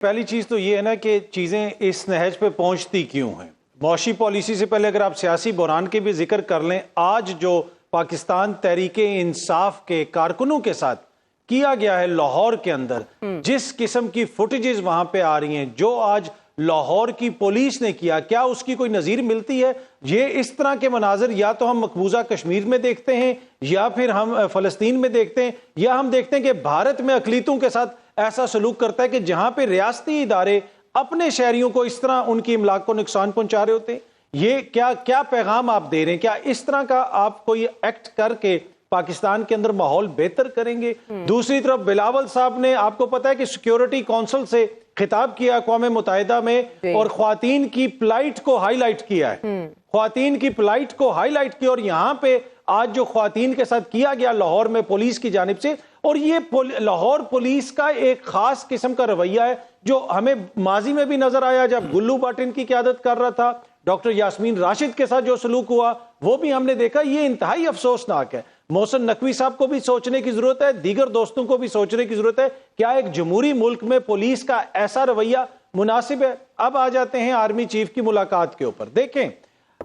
पहली चीज तो ये है ना कि चीजें इस नहज पे पहुंचती क्यों हैं। मौशी पॉलिसी से पहले अगर आप सियासी बहरान के भी जिक्र कर लें, आज जो पाकिस्तान तहरीके इंसाफ के कारकुनों के साथ किया गया है लाहौर के अंदर, जिस किस्म की फुटेजेस वहां पे आ रही हैं, जो आज लाहौर की पुलिस ने किया, क्या उसकी कोई नजीर मिलती है? ये इस तरह के मनाजर या तो हम मकबूजा कश्मीर में देखते हैं, या फिर हम फलस्तीन में देखते हैं, या हम देखते हैं कि भारत में अकलीतों के साथ ऐसा सलूक करता है कि जहां पे रियासती इदारे अपने शहरियों को इस तरह उनकी इमलाक को नुकसान पहुंचा रहे होते हैं। ये क्या क्या पैगाम आप दे रहे हैं? क्या इस तरह का आप कोई एक्ट करके पाकिस्तान के अंदर माहौल बेहतर करेंगे? दूसरी तरफ बिलावल साहब ने, आपको पता है कि सिक्योरिटी काउंसिल से खिताब किया अक़वाम मुत्तहिदा में, और ख्वातीन की प्लाइट को हाईलाइट किया है, ख्वातीन की प्लाइट को हाईलाइट किया। और यहां पे आज जो ख्वातीन के साथ किया गया लाहौर में पुलिस की जानिब से, और ये लाहौर पुलिस का एक खास किस्म का रवैया है जो हमें माजी में भी नजर आया जब गुल्लू भट्ट इनकी क़यादत कर रहा था, डॉक्टर यास्मीन राशिद के साथ जो सलूक हुआ वो भी हमने देखा। ये इंतहाई अफसोसनाक है। मोहसिन नकवी साहब को भी सोचने की जरूरत है, दीगर दोस्तों को भी सोचने की जरूरत है, क्या एक जमहूरी मुल्क में पुलिस का ऐसा रवैया मुनासिब है? अब आ जाते हैं आर्मी चीफ की मुलाकात के ऊपर। देखें,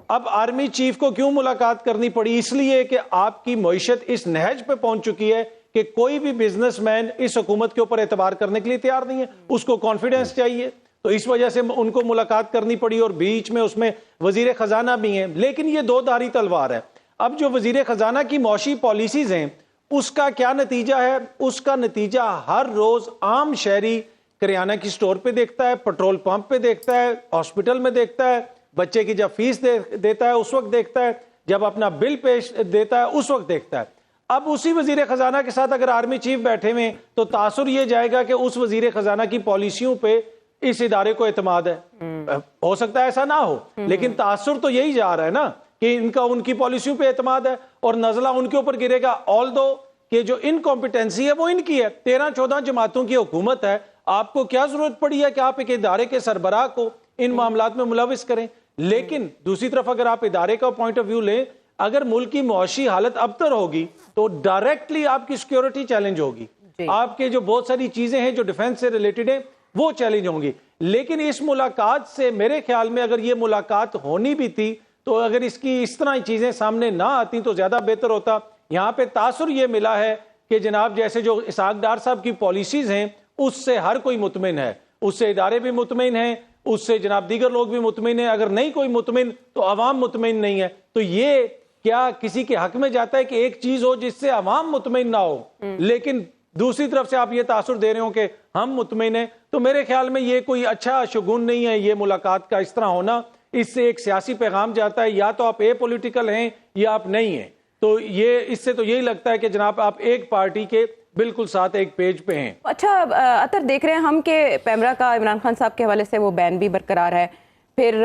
अब आर्मी चीफ को क्यों मुलाकात करनी पड़ी? इसलिए कि आपकी मईशत इस नहज पे पहुंच चुकी है कि कोई भी बिजनेसमैन इस हुकूमत के ऊपर एतबार करने के लिए तैयार नहीं है, उसको कॉन्फिडेंस चाहिए, तो इस वजह से उनको मुलाकात करनी पड़ी। और बीच में उसमें वजीर खजाना भी हैं, लेकिन ये दो धारी तलवार है। अब जो वजीर खजाना की मौशी पॉलिसीज हैं, उसका क्या नतीजा है? उसका नतीजा हर रोज आम शहरी करियाना की स्टोर पे देखता है, पेट्रोल पंप पे देखता है, हॉस्पिटल में देखता है, बच्चे की जब फीस देता है उस वक्त देखता है, जब अपना बिल पेश देता है उस वक्त देखता है। अब उसी वजीर खजाना के साथ अगर आर्मी चीफ बैठे हुए तो तासुर ये जाएगा कि उस वजीर खजाना की पॉलिसियों पे इस इदारे को एतमाद है। हो सकता है ऐसा ना हो, लेकिन तासुर तो यही जा रहा है ना कि इनका उनकी पॉलिसियों पे एतमाद है और नजला उनके ऊपर गिरेगा। ऑल दो कि जो इनकॉम्पिटेंसी है वो इनकी है, 13-14 जमातों की हुकूमत है, आपको क्या जरूरत पड़ी है कि आप एक इदारे के सरबराह को इन मामलात में मुलविस करें? लेकिन दूसरी तरफ अगर आप इदारे का पॉइंट ऑफ व्यू लें, अगर मुल्क की मुआशी हालत अबतर होगी तो डायरेक्टली आपकी सिक्योरिटी चैलेंज होगी, आपके जो बहुत सारी चीजें हैं जो डिफेंस से रिलेटेड है वो चैलेंज होंगी। लेकिन इस मुलाकात से मेरे ख्याल में अगर ये मुलाकात होनी भी थी तो अगर इसकी इस तरह चीजें सामने ना आती तो ज्यादा बेहतर होता। यहाँ पे तासुर ये मिला है कि जनाब जैसे जो इसहाक डार साहब की पॉलिसीज हैं उससे हर कोई मुतमिन है, उससे इदारे भी मुतमिन हैं, उससे जनाब दीगर लोग भी मुतमिन है। अगर नहीं कोई मुतमिन तो अवाम मुतमिन नहीं है। तो ये क्या किसी के हक में जाता है कि एक चीज हो जिससे अवाम मुतमिन ना हो, लेकिन दूसरी तरफ से आप ये तासुर दे रहे हो कि हम मुतमिन हैं? तो मेरे ख्याल में ये कोई अच्छा शुगुन नहीं है ये मुलाकात का इस तरह होना। इससे एक सियासी पैगाम जाता है, या तो आप ए पॉलिटिकल हैं या आप नहीं हैं। तो ये इससे तो यही लगता है कि जनाब आप एक पार्टी के बिल्कुल साथ एक पेज पे हैं। अच्छा अतर देख रहे हैं हम कि पैमरा का इमरान खान साहब के हवाले से वो बैन भी बरकरार है, फिर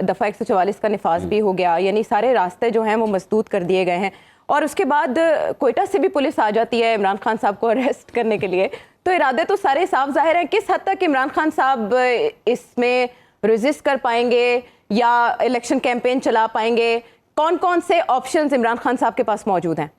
दफ़ा 144 का निफाज भी हो गया, यानी सारे रास्ते जो हैं वो मसदूद कर दिए गए हैं। और उसके बाद कोयटा से भी पुलिस आ जाती है इमरान खान साहब को अरेस्ट करने के लिए। तो इरादे तो सारे साफ जाहिर हैं। किस हद तक इमरान खान साहब इसमें रेजिस्ट कर पाएंगे या इलेक्शन कैंपेन चला पाएंगे? कौन कौन से ऑप्शंस इमरान खान साहब के पास मौजूद हैं?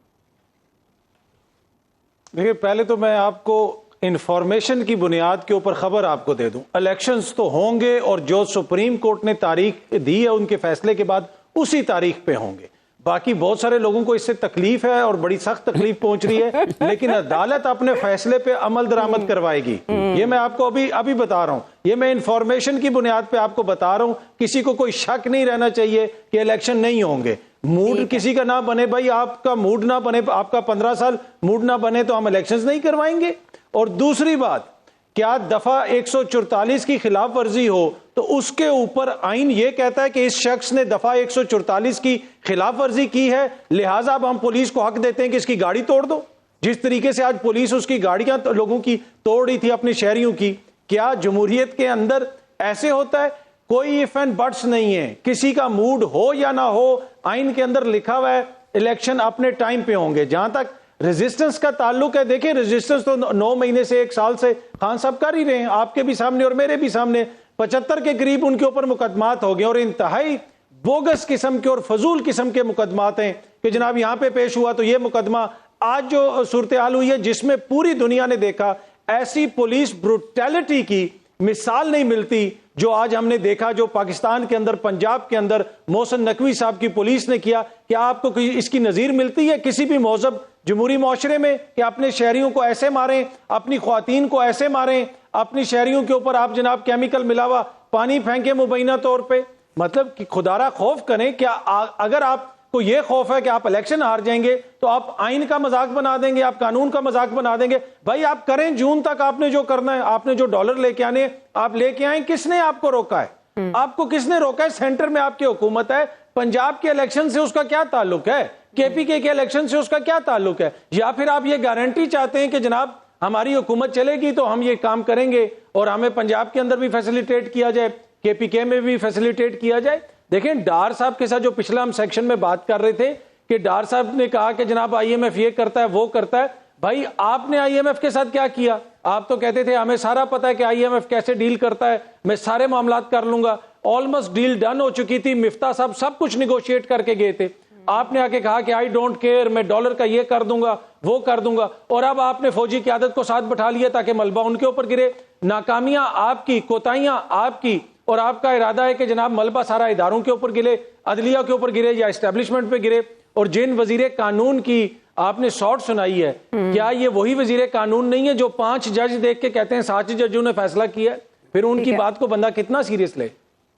देखिए, पहले तो मैं आपको इंफॉर्मेशन की बुनियाद के ऊपर खबर आपको दे दूं, इलेक्शंस तो होंगे और जो सुप्रीम कोर्ट ने तारीख दी है उनके फैसले के बाद उसी तारीख पे होंगे। बाकी बहुत सारे लोगों को इससे तकलीफ है और बड़ी सख्त तकलीफ पहुंच रही है, लेकिन अदालत अपने फैसले पे अमल दरामद करवाएगी। ये मैं आपको अभी बता रहा हूं, ये मैं इंफॉर्मेशन की बुनियाद पे आपको बता रहा हूं। किसी को कोई शक नहीं रहना चाहिए कि इलेक्शन नहीं होंगे। मूड किसी का ना बने भाई, आपका मूड ना बने, आपका 15 साल मूड ना बने तो हम इलेक्शंस नहीं करवाएंगे। और दूसरी बात, क्या दफा 144 की खिलाफ वर्जी हो तो उसके ऊपर आइन यह कहता है कि इस शख्स ने दफा 144 की खिलाफ वर्जी की है, लिहाजा अब हम पुलिस को हक देते हैं कि इसकी गाड़ी तोड़ दो। जिस तरीके से आज पुलिस उसकी गाड़ियां लोगों की तोड़ रही थी, अपने शहरियों की, क्या जमहूरियत के अंदर ऐसे होता है? कोई इफ एंड बट्स नहीं है, किसी का मूड हो या ना हो, आइन के अंदर लिखा हुआ है इलेक्शन अपने टाइम पे होंगे। जहां तक रेजिस्टेंस का ताल्लुक है, देखिए रेजिस्टेंस तो 9 महीने से 1 साल से खान साहब कर ही रहे हैं, आपके भी सामने और मेरे भी सामने। 75 के करीब उनके ऊपर मुकदमात हो गए और इंतहाई बोगस किस्म के और फजूल किस्म के मुकदमात हैं कि जनाब यहां पे पेश हुआ तो ये मुकदमा। आज जो सूरत हाल हुई है जिसमें पूरी दुनिया ने देखा ऐसी पुलिस ब्रुटैलिटी की मिसाल नहीं मिलती जो आज हमने देखा, जो पाकिस्तान के अंदर, पंजाब के अंदर मोहसिन नकवी साहब की पुलिस ने किया। क्या आपको इसकी नजीर मिलती है किसी भी मौजब जमहूरी माशरे में कि अपने शहरियों को ऐसे मारें, अपनी ख्वातीन को ऐसे मारें, अपनी शहरियों के ऊपर आप जनाब केमिकल मिलावा पानी फेंके मुबैना तौर पे? मतलब कि खुदारा खौफ करें। क्या अगर आपको यह खौफ है कि आप इलेक्शन हार जाएंगे तो आप आइन का मजाक बना देंगे, आप कानून का मजाक बना देंगे? भाई आप करें, जून तक आपने जो करना है, आपने जो डॉलर लेके आने आप लेके आए। किसने आपको रोका है? आपको किसने रोका है? सेंटर में आपकी हुकूमत है। पंजाब के इलेक्शन से उसका क्या ताल्लुक है? केपीके के इलेक्शन से उसका क्या ताल्लुक है? या फिर आप ये गारंटी चाहते हैं कि जनाब हमारी हुकूमत चलेगी तो हम ये काम करेंगे और हमें पंजाब के अंदर भी फैसिलिटेट किया जाए, केपीके में भी फैसिलिटेट किया जाए? देखें, डार साहब के साथ जो पिछला हम सेक्शन में बात कर रहे थे कि डार साहब ने कहा कि जनाब आईएमएफ ये करता है, वो करता है। भाई आपने आईएमएफ के साथ क्या किया? आप तो कहते थे हमें सारा पता है कि आईएमएफ कैसे डील करता है, मैं सारे मामलात कर लूंगा। ऑलमोस्ट डील डन हो चुकी थी, मिफ्ता साहब सब कुछ निगोशिएट करके गए थे। आपने आके कहा कि आई डोंट केयर, मैं डॉलर का ये कर दूंगा, वो कर दूंगा, और अब आपने फौजी क़यादत को साथ बैठा लिया ताकि मलबा उनके ऊपर गिरे। नाकामियां आपकी, कोताहियां आपकी, और आपका इरादा है कि जनाब मलबा सारा इदारों के ऊपर गिरे, अदलिया के ऊपर गिरे या एस्टेब्लिशमेंट पे गिरे। और जिन वजीर कानून की आपने शॉर्ट सुनाई है, क्या ये वही वजीर कानून नहीं है जो 5 जज देख के कहते हैं 7 जजों ने फैसला किया? फिर उनकी बात को बंदा कितना सीरियस ले?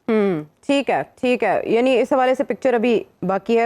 ठीक है, ठीक है। यानी इस हवाले से पिक्चर अभी बाकी है।